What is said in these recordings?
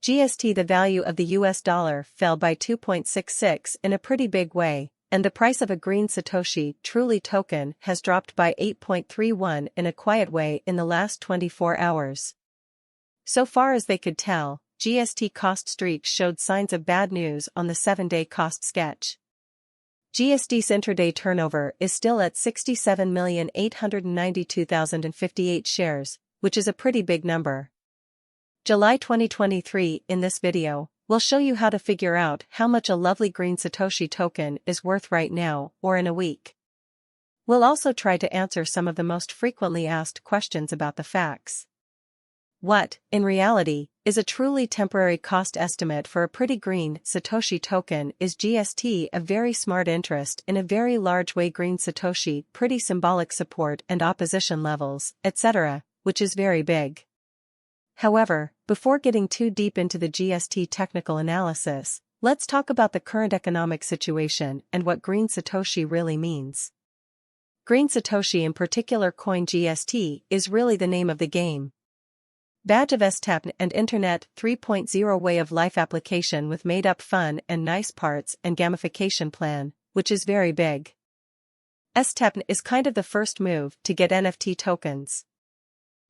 GST. The value of the US dollar fell by 2.66 in a pretty big way, and the price of a green Satoshi truly token has dropped by 8.31 in a quiet way in the last 24 hours. So far as they could tell, GST cost streak showed signs of bad news on the 7-day cost sketch. GST's intraday turnover is still at 67,892,058 shares, which is a pretty big number. July 2023. In this video, we'll show you how to figure out how much a lovely green Satoshi token is worth right now or in a week. We'll also try to answer some of the most frequently asked questions about the facts. What, in reality, is a truly temporary cost estimate for a pretty green Satoshi token? Is GST a very smart interest in a very large way? Green Satoshi, pretty symbolic support and opposition levels, etc., which is very big. However, before getting too deep into the GST technical analysis, let's talk about the current economic situation and what green Satoshi really means. Green Satoshi, in particular coin GST, is really the name of the game. Badge of STEP and Internet 3.0 way of life application with made-up fun and nice parts and gamification plan, which is very big. STEP is kind of the first move to get NFT tokens.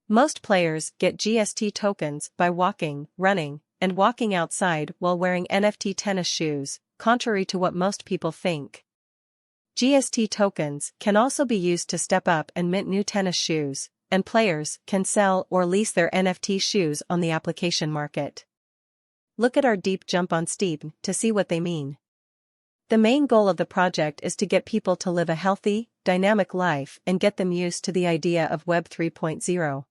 Most players get GST tokens by walking, running, and walking outside while wearing NFT tennis shoes, contrary to what most people think. GST tokens can also be used to step up and mint new tennis shoes, and players can sell or lease their NFT shoes on the application market. Look at our deep jump on Steep to see what they mean. The main goal of the project is to get people to live a healthy, dynamic life and get them used to the idea of Web 3.0.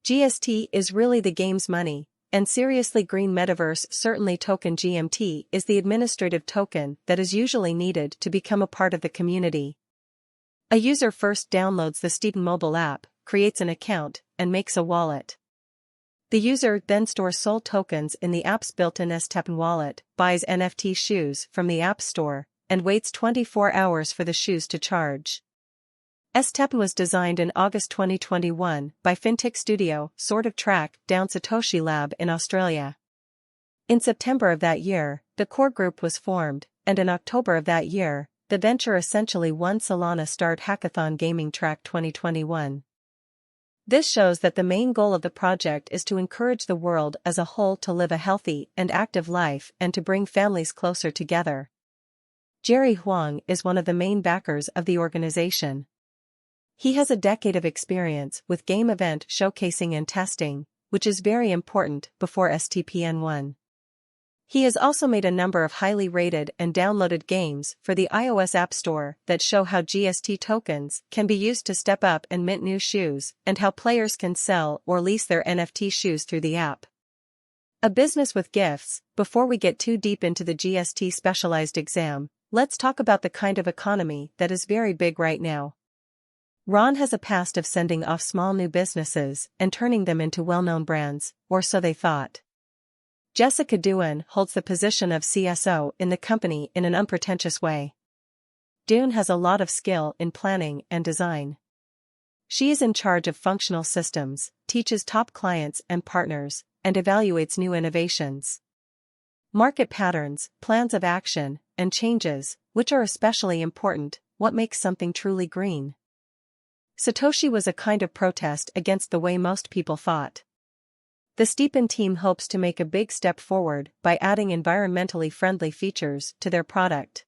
GST is really the game's money, and seriously green metaverse certainly token GMT is the administrative token that is usually needed to become a part of the community. A user first downloads the Steep mobile app, creates an account, and makes a wallet. The user then stores SOL tokens in the app's built-in STEP wallet, buys NFT shoes from the App Store, and waits 24 hours for the shoes to charge. STEP was designed in August 2021 by fintech studio Sort of Track Down Satoshi Lab in Australia. In September of that year, the core group was formed, and in October of that year, the venture essentially won Solana Start Hackathon Gaming Track 2021. This shows that the main goal of the project is to encourage the world as a whole to live a healthy and active life and to bring families closer together. Jerry Huang is one of the main backers of the organization. He has a decade of experience with game event showcasing and testing, which is very important before STPN1. He has also made a number of highly rated and downloaded games for the iOS App Store that show how GST tokens can be used to step up and mint new shoes, and how players can sell or lease their NFT shoes through the app. A business with gifts. Before we get too deep into the GST specialized exam, let's talk about the kind of economy that is very big right now. Ron has a past of sending off small new businesses and turning them into well-known brands, or so they thought. Jessica Doohan holds the position of CSO in the company in an unpretentious way. Doohan has a lot of skill in planning and design. She is in charge of functional systems, teaches top clients and partners, and evaluates new innovations. Market patterns, plans of action, and changes, which are especially important, what makes something truly green. Satoshi was a kind of protest against the way most people thought. The Steepen team hopes to make a big step forward by adding environmentally friendly features to their product.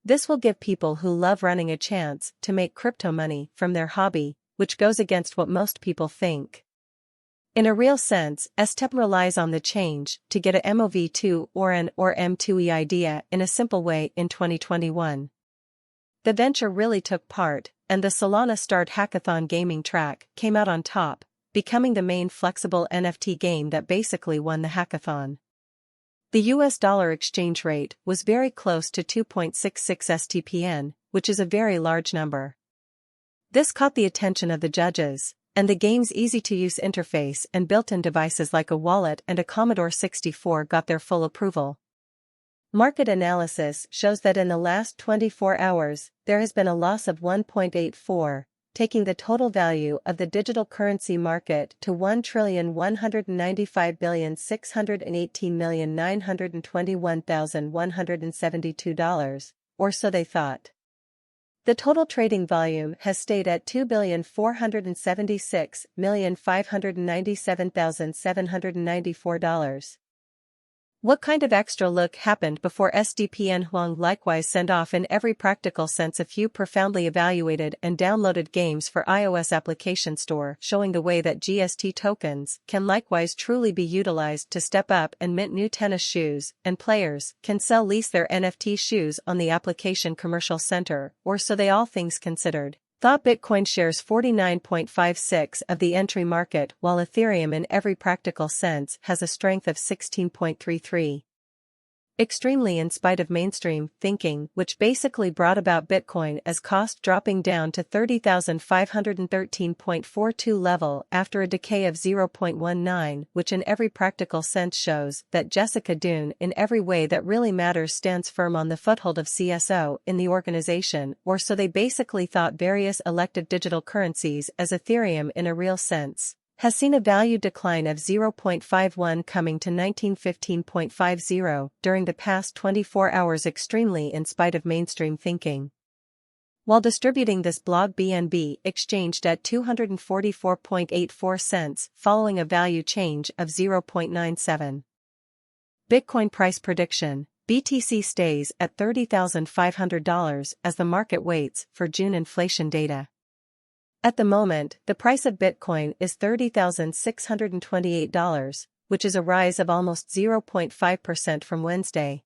This will give people who love running a chance to make crypto money from their hobby, which goes against what most people think. In a real sense, STEP relies on the change to get a MOV2 or an or M2E idea in a simple way in 2021. The venture really took part, and the Solana Start Hackathon Gaming Track came out on top, becoming the main flexible NFT game that basically won the hackathon. The US dollar exchange rate was very close to 2.66 STPN, which is a very large number. This caught the attention of the judges, and the game's easy-to-use interface and built-in devices like a wallet and a Commodore 64 got their full approval. Market analysis shows that in the last 24 hours, there has been a loss of 1.84 taking the total value of the digital currency market to $1,195,618,921,172, or so they thought. The total trading volume has stayed at $2,476,597,794. What kind of extra look happened before SDP and Huang likewise send off in every practical sense a few profoundly evaluated and downloaded games for iOS application store, showing the way that GST tokens can likewise truly be utilized to step up and mint new tennis shoes, and players can lease their NFT shoes on the application commercial center, or so they all things considered. Thought Bitcoin shares 49.56% of the entry market, while Ethereum in every practical sense has a strength of 16.33%. Extremely in spite of mainstream thinking, which basically brought about Bitcoin as cost dropping down to $30,513.42 level after a decay of 0.19, which in every practical sense shows that Jessica Dune in every way that really matters stands firm on the foothold of CSO in the organization, or so they basically thought. Various elected digital currencies as Ethereum in a real sense has seen a value decline of 0.51 coming to 1915.50 during the past 24 hours, extremely in spite of mainstream thinking. While distributing this blog, BNB exchanged at 244.84 cents following a value change of 0.97. Bitcoin price prediction: BTC stays at $30,500 as the market waits for June inflation data. At the moment, the price of Bitcoin is $30,628, which is a rise of almost 0.5% from Wednesday.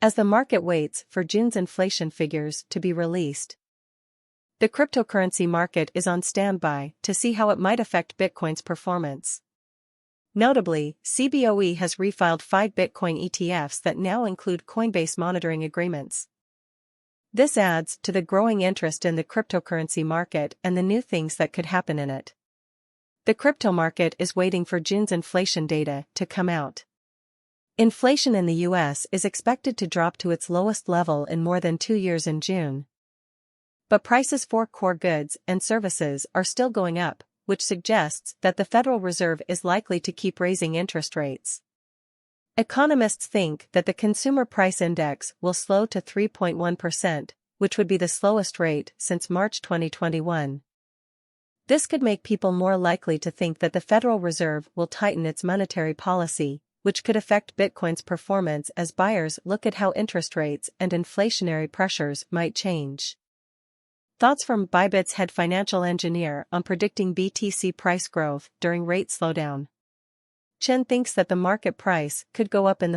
As the market waits for June's inflation figures to be released, the cryptocurrency market is on standby to see how it might affect Bitcoin's performance. Notably, CBOE has refiled 5 Bitcoin ETFs that now include Coinbase monitoring agreements. This adds to the growing interest in the cryptocurrency market and the new things that could happen in it. The crypto market is waiting for June's inflation data to come out. Inflation in the US is expected to drop to its lowest level in more than 2 years in June. But prices for core goods and services are still going up, which suggests that the Federal Reserve is likely to keep raising interest rates. Economists think that the consumer price index will slow to 3.1%, which would be the slowest rate since March 2021. This could make people more likely to think that the Federal Reserve will tighten its monetary policy, which could affect Bitcoin's performance as buyers look at how interest rates and inflationary pressures might change. Thoughts from Bybit's head financial engineer on predicting BTC price growth during rate slowdown. Chen thinks that the market price could go up in the